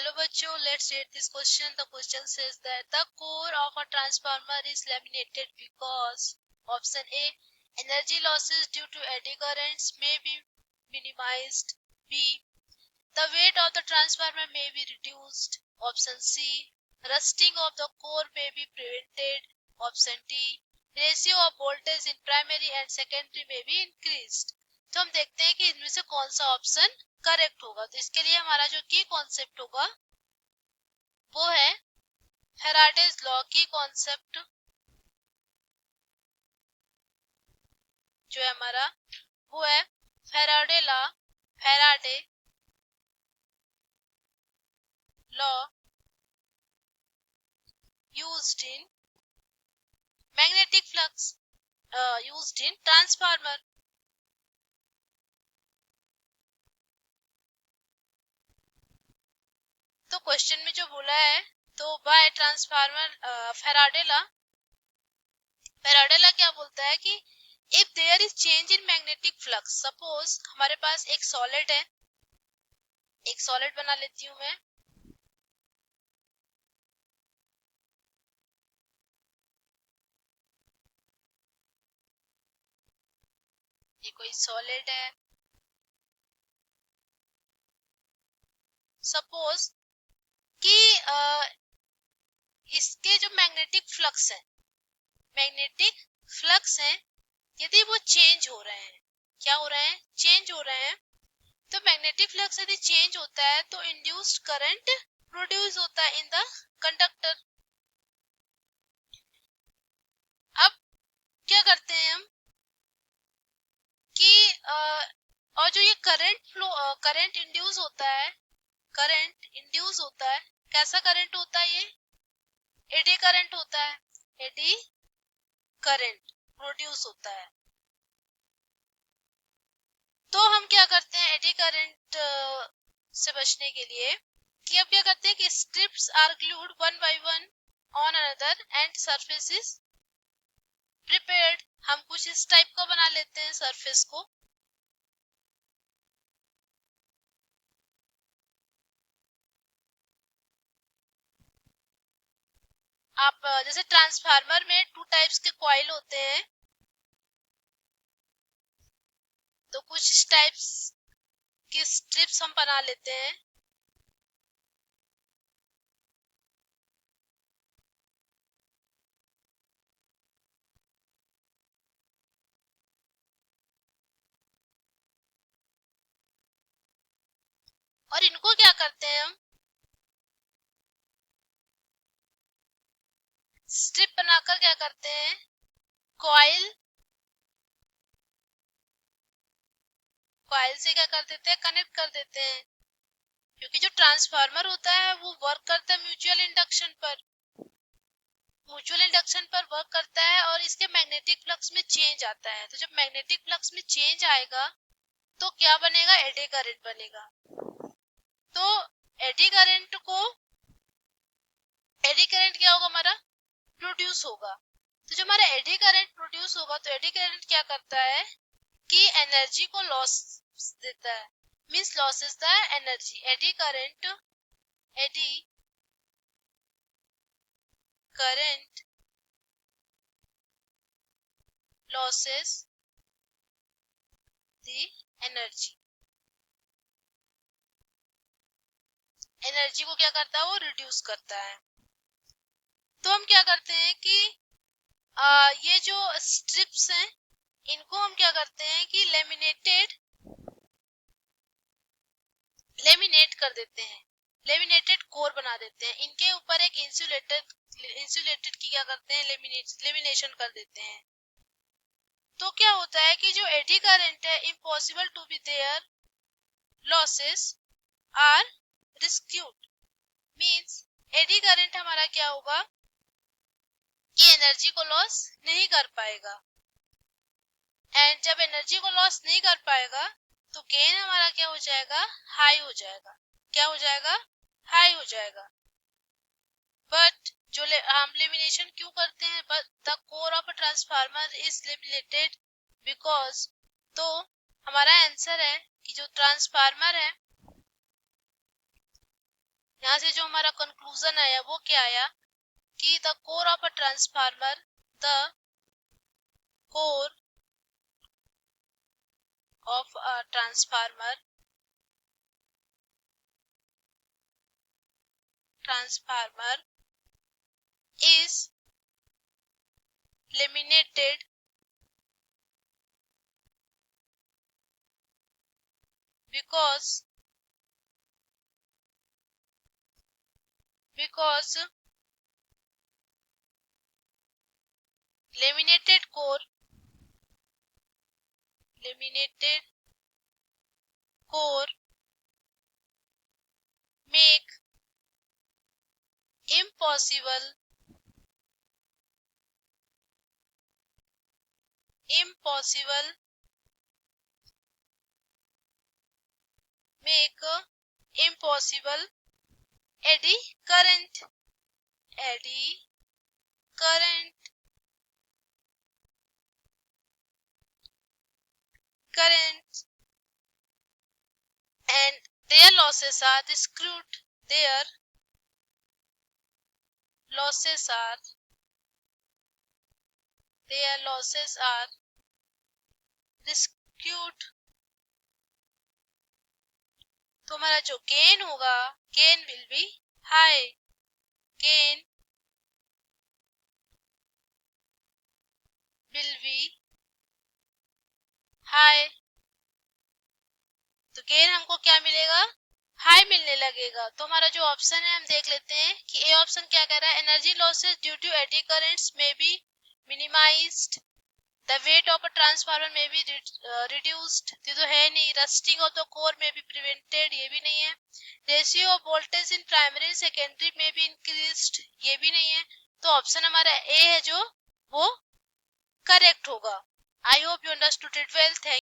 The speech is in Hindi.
Hello बच्चों, let's read this question. The question says that the core of a transformer is laminated because option A, energy losses due to eddy currents may be minimized. B, the weight of the transformer may be reduced. Option C, rusting of the core may be prevented. Option D, ratio of voltage in primary and secondary may be increased. तो हम देखते हैं कि इनमें से कौन सा ऑप्शन करेक्ट होगा। तो इसके लिए हमारा जो की कॉन्सेप्ट होगा वो है फैराडेज लॉ की कॉन्सेप्ट, जो है हमारा वो है Faraday law, Faraday law used in magnetic flux, used in transformer. तो क्वेश्चन में जो बोला है तो बाय ट्रांसफार्मर फैराडे लॉ क्या बोलता है कि if there is change in magnetic flux, suppose हमारे पास एक सॉलिड है, एक सॉलिड बना लेती हूं मैं, ये कोई सॉलिड है, सपोज कि इसके जो मैग्नेटिक फ्लक्स है यदि वो चेंज हो रहे हैं, क्या हो रहे हैं, चेंज हो रहे हैं, तो मैग्नेटिक फ्लक्स यदि चेंज होता है तो इंड्यूस्ड करंट प्रोड्यूस होता है इन द कंडक्टर। अब क्या करते हैं हम कि और जो ये करंट इंड्यूस होता है, करंट इंड्यूस होता है, कैसा करंट होता है, ये एडी करंट होता है, एडी करंट प्रोड्यूस होता है। तो हम क्या करते हैं एडी करंट से बचने के लिए कि अब क्या करते हैं कि strips are glued one by one on another and surface is prepared. हम कुछ इस टाइप का बना लेते हैं सरफेस को, आप जैसे ट्रांसफार्मर में टू टाइप्स के कॉइल होते हैं, तो कुछ इस टाइप्स की स्ट्रिप्स हम बना लेते हैं। और इनको क्या करते हैं हम, स्ट्रिप बनाकर क्या करते हैं, कॉइल से क्या कर देते हैं, कनेक्ट कर देते हैं, क्योंकि जो ट्रांसफार्मर होता है वो वर्क करता है म्यूचुअल इंडक्शन पर वर्क करता है और इसके मैग्नेटिक फ्लक्स में चेंज आता है। तो जब मैग्नेटिक फ्लक्स में चेंज आएगा तो क्या बनेगा, एडी करंट बनेगा। तो एडी करंट क्या होगा हमारा, प्रोड्यूस होगा। तो जो हमारा एडी करंट प्रोड्यूस होगा तो एडी करंट क्या करता है कि एनर्जी को लॉस देता है, means losses the energy. Eddy current losses the energy को क्या करता है, वो रिड्यूस करता है। तो हम क्या करते हैं कि ये जो स्ट्रिप्स हैं इनको हम क्या करते हैं कि लेमिनेट कर देते हैं, लेमिनेटेड कोर बना देते हैं, इनके ऊपर एक इंसुलेटेड की क्या करते हैं, लेमिनेशन कर देते हैं। तो क्या होता है कि जो एडी करंट है, impossible to be there, losses are reduced, means eddy current हमारा क्या होगा कि एनर्जी को लॉस नहीं कर पाएगा, एंड जब एनर्जी को लॉस नहीं कर पाएगा तो गेन हमारा क्या हो जाएगा, हाई हो जाएगा। क्या हो जाएगा, हाई हो जाएगा। बट जो हम लेमिनेशन क्यों करते हैं, the core of a transformer is laminated because, तो हमारा आंसर है कि जो ट्रांसफार्मर है यहाँ से जो हमारा कंक्लूजन आया वो क्या आया कि the core of a transformer, the core of a transformer is laminated because laminated core make impossible make impossible eddy current current and their losses are skewed. तो हमारा जो गेन होगा, gain will be high, gain will be high. तो गेन हमको क्या मिलेगा, हाई मिलने लगेगा। तो हमारा जो ऑप्शन है हम देख लेते हैं कि ए ऑप्शन क्या कह रहा है, energy losses due to eddy currents may be minimized, the weight of a transformer may be reduced, ये तो है नहीं। Rusting of the core may be prevented, ये भी नहीं है। Ratio of voltage in primary and secondary may be increased, ये भी नहीं है। तो ऑप्शन हमारा ए है जो वो करेक्ट होगा। I hope you understood it well. Thank